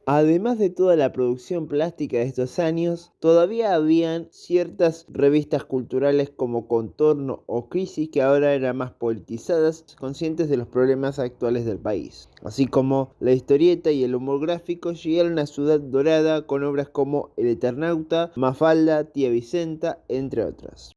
Además de toda la producción plástica de estos años, todavía habían ciertas revistas culturales como Contorno o Crisis que ahora eran más politizadas, conscientes de los problemas actuales del país. Así como la historieta y el humor gráfico llegaron a su edad dorada con obras como El Eternauta, Mafalda, Tía Vicenta, entre otras.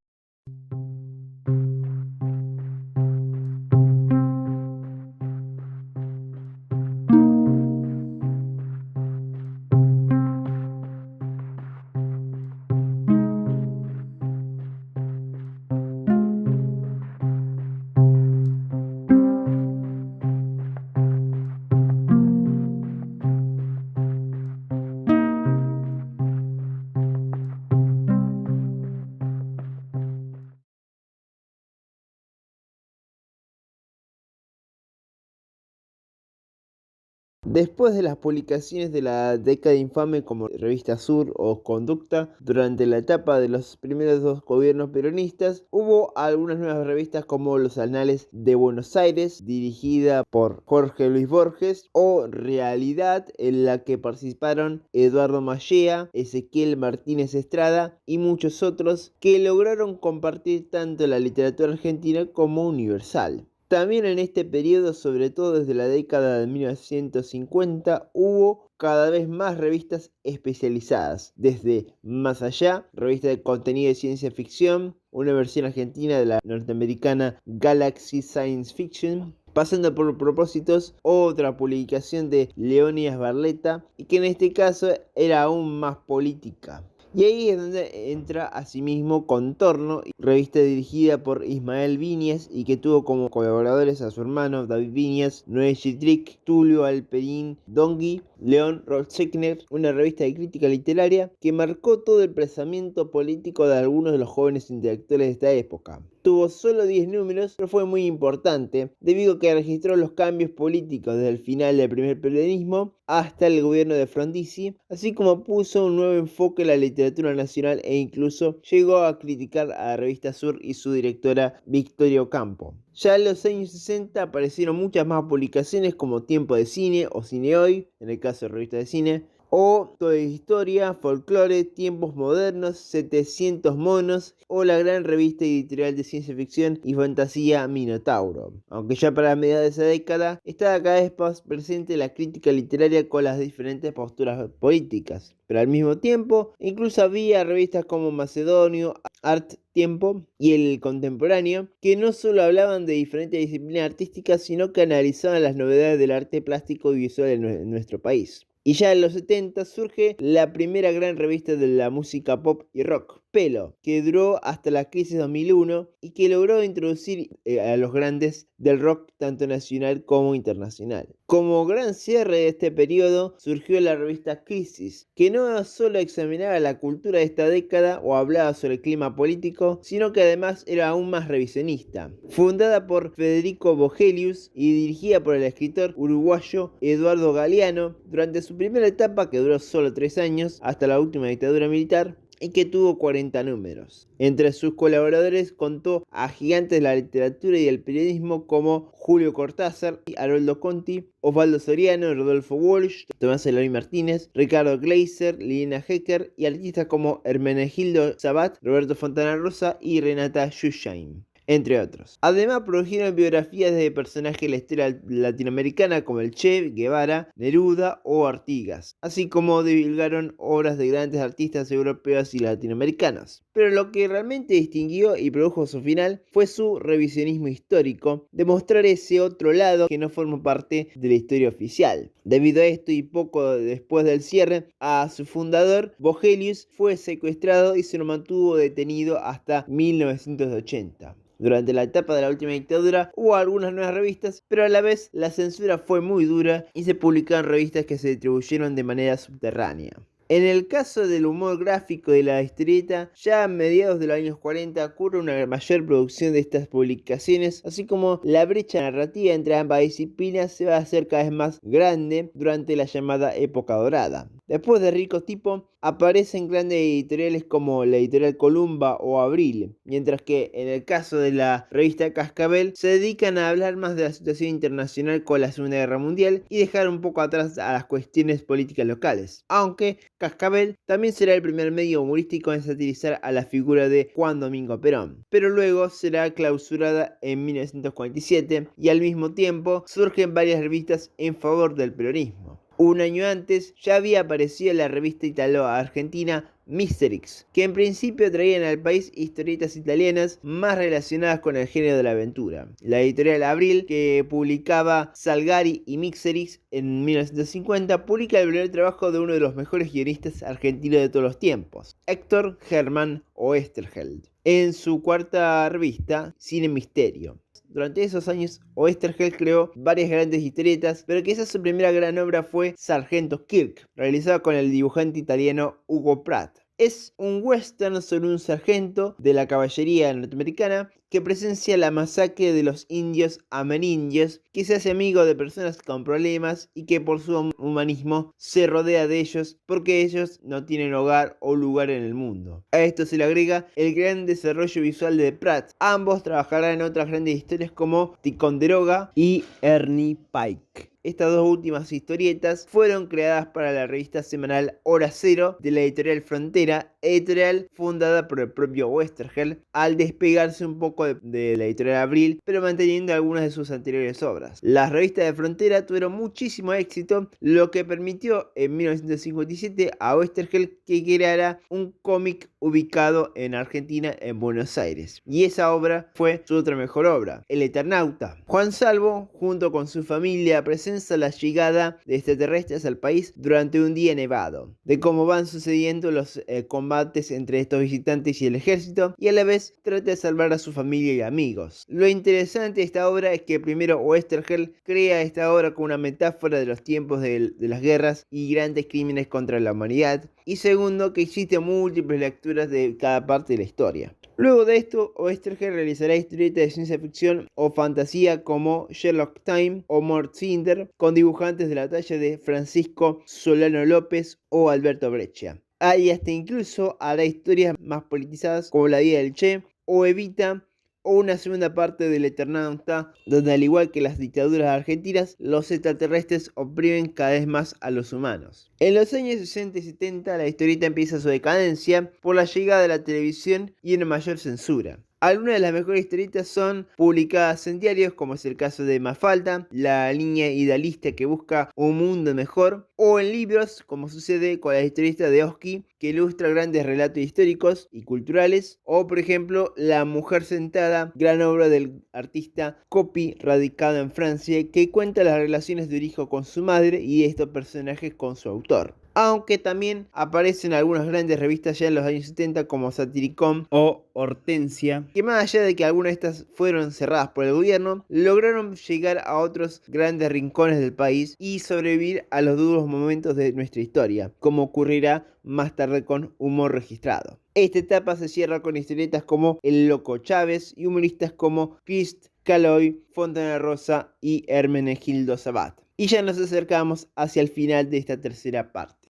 Después de las publicaciones de la década infame como Revista Sur o Conducta, durante la etapa de los primeros dos gobiernos peronistas, hubo algunas nuevas revistas como Los Anales de Buenos Aires, dirigida por Jorge Luis Borges, o Realidad, en la que participaron Eduardo Mallea, Ezequiel Martínez Estrada y muchos otros que lograron compartir tanto la literatura argentina como universal. También en este periodo, sobre todo desde la década de 1950, hubo cada vez más revistas especializadas, desde Más Allá, revista de contenido de ciencia ficción, una versión argentina de la norteamericana Galaxy Science Fiction, pasando por Propósitos, otra publicación de Leonidas Barletta, y que en este caso era aún más política. Y ahí es donde entra asimismo Contorno, revista dirigida por Ismael Viñas y que tuvo como colaboradores a su hermano David Viñas, Noé Chitric, Tulio Alperín Dongui, León Rotzekner, una revista de crítica literaria que marcó todo el pensamiento político de algunos de los jóvenes intelectuales de esta época. Tuvo solo 10 números, pero fue muy importante debido a que registró los cambios políticos desde el final del primer peronismo hasta el gobierno de Frondizi, así como puso un nuevo enfoque en la literatura nacional e incluso llegó a criticar a la revista Sur y su directora Victoria Ocampo. Ya en los años 60 aparecieron muchas más publicaciones como Tiempo de Cine o Cine Hoy, en el caso de revista de cine, o Toda Historia, Folclore, Tiempos Modernos, 700 Monos o la gran revista editorial de ciencia ficción y fantasía Minotauro. Aunque ya para mediados de esa década estaba cada vez más presente la crítica literaria con las diferentes posturas políticas. Pero al mismo tiempo, incluso había revistas como Macedonio, Art Tiempo y El Contemporáneo, que no solo hablaban de diferentes disciplinas artísticas, sino que analizaban las novedades del arte plástico y visual en nuestro país. Y ya en los 70 surge la primera gran revista de la música pop y rock, Pelo, que duró hasta la crisis 2001 y que logró introducir a los grandes del rock tanto nacional como internacional. Como gran cierre de este periodo surgió la revista Crisis, que no solo examinaba la cultura de esta década o hablaba sobre el clima político, sino que además era aún más revisionista. Fundada por Federico Vogelius y dirigida por el escritor uruguayo Eduardo Galeano, durante su primera etapa, que duró solo 3 años, hasta la última dictadura militar, y que tuvo 40 números. Entre sus colaboradores contó a gigantes de la literatura y del periodismo como Julio Cortázar, Haroldo Conti, Osvaldo Soriano, Rodolfo Walsh, Tomás Eloy Martínez, Ricardo Gleiser, Liliana Hecker y artistas como Hermenegildo Sabat, Roberto Fontana Rosa y Renata Schusheim, entre otros. Además produjeron biografías de personajes de la historia latinoamericana como el Che Guevara, Neruda o Artigas, así como divulgaron obras de grandes artistas europeos y latinoamericanos. Pero lo que realmente distinguió y produjo su final fue su revisionismo histórico, demostrar ese otro lado que no forma parte de la historia oficial. Debido a esto y poco después del cierre, a su fundador, Vogelius, fue secuestrado y se lo mantuvo detenido hasta 1980. Durante la etapa de la última dictadura hubo algunas nuevas revistas, pero a la vez la censura fue muy dura y se publicaron revistas que se distribuyeron de manera subterránea. En el caso del humor gráfico y la historieta, ya a mediados de los años 40 ocurre una mayor producción de estas publicaciones, así como la brecha narrativa entre ambas disciplinas se va a hacer cada vez más grande durante la llamada época dorada. Después de Rico Tipo, aparecen grandes editoriales como la editorial Columba o Abril, mientras que en el caso de la revista Cascabel se dedican a hablar más de la situación internacional con la Segunda Guerra Mundial y dejar un poco atrás a las cuestiones políticas locales. Aunque Cascabel también será el primer medio humorístico en satirizar a la figura de Juan Domingo Perón, pero luego será clausurada en 1947 y al mismo tiempo surgen varias revistas en favor del peronismo. Un año antes ya había aparecido la revista italo-argentina Mysterix, que en principio traían al país historietas italianas más relacionadas con el género de la aventura. La editorial Abril, que publicaba Salgari y Mysterix en 1950, publica el primer trabajo de uno de los mejores guionistas argentinos de todos los tiempos, Héctor Germán Oesterheld, en su cuarta revista, Cine Misterio. Durante esos años, Oesterheld creó varias grandes historietas, pero quizás su primera gran obra fue Sargento Kirk, realizada con el dibujante italiano Ugo Pratt. Es un western sobre un sargento de la caballería norteamericana que presencia la masacre de los indios amerindios, que se hace amigo de personas con problemas y que por su humanismo se rodea de ellos porque ellos no tienen hogar o lugar en el mundo. A esto se le agrega el gran desarrollo visual de Pratt. Ambos trabajarán en otras grandes historias como Ticonderoga y Ernie Pike. Estas dos últimas historietas fueron creadas para la revista semanal Hora Cero de la editorial Frontera, editorial fundada por el propio Oesterheld, al despegarse un poco de la editorial Abril, pero manteniendo algunas de sus anteriores obras. Las revistas de Frontera tuvieron muchísimo éxito, lo que permitió en 1957 a Oesterheld que creara un cómic ubicado en Argentina, en Buenos Aires. Y esa obra fue su otra mejor obra, El Eternauta. Juan Salvo, junto con su familia, presencia la llegada de extraterrestres al país durante un día nevado, de cómo van sucediendo los combates entre estos visitantes y el ejército, y a la vez trata de salvar a su familia y amigos. Lo interesante de esta obra es que primero Oesterheld crea esta obra como una metáfora de los tiempos de las guerras y grandes crímenes contra la humanidad, y segundo que existen múltiples lecturas de cada parte de la historia. Luego de esto, Oesterheld realizará historietas de ciencia ficción o fantasía como Sherlock Time o Mort Cinder, con dibujantes de la talla de Francisco Solano López o Alberto Breccia. Y hasta incluso hará historias más politizadas como La vida del Che o Evita, o una segunda parte del Eternauta, donde al igual que las dictaduras argentinas, los extraterrestres oprimen cada vez más a los humanos. En los años 60 y 70 la historieta empieza su decadencia por la llegada de la televisión y una mayor censura. Algunas de las mejores historietas son publicadas en diarios, como es el caso de Mafalda, la niña idealista que busca un mundo mejor, o en libros, como sucede con la historieta de Oski, que ilustra grandes relatos históricos y culturales, o por ejemplo La mujer sentada, gran obra del artista Copy, radicado en Francia, que cuenta las relaciones de un hijo con su madre y de estos personajes con su autor. Aunque también aparecen algunas grandes revistas ya en los años 70 como Satiricón o Hortensia, que más allá de que algunas de estas fueron cerradas por el gobierno, lograron llegar a otros grandes rincones del país y sobrevivir a los duros momentos de nuestra historia, como ocurrirá más tarde con Humor Registrado. Esta etapa se cierra con historietas como El Loco Chávez y humoristas como Crist Caloy, Fontana Rosa y Hermenegildo Sabat. Y ya nos acercamos hacia el final de esta tercera parte.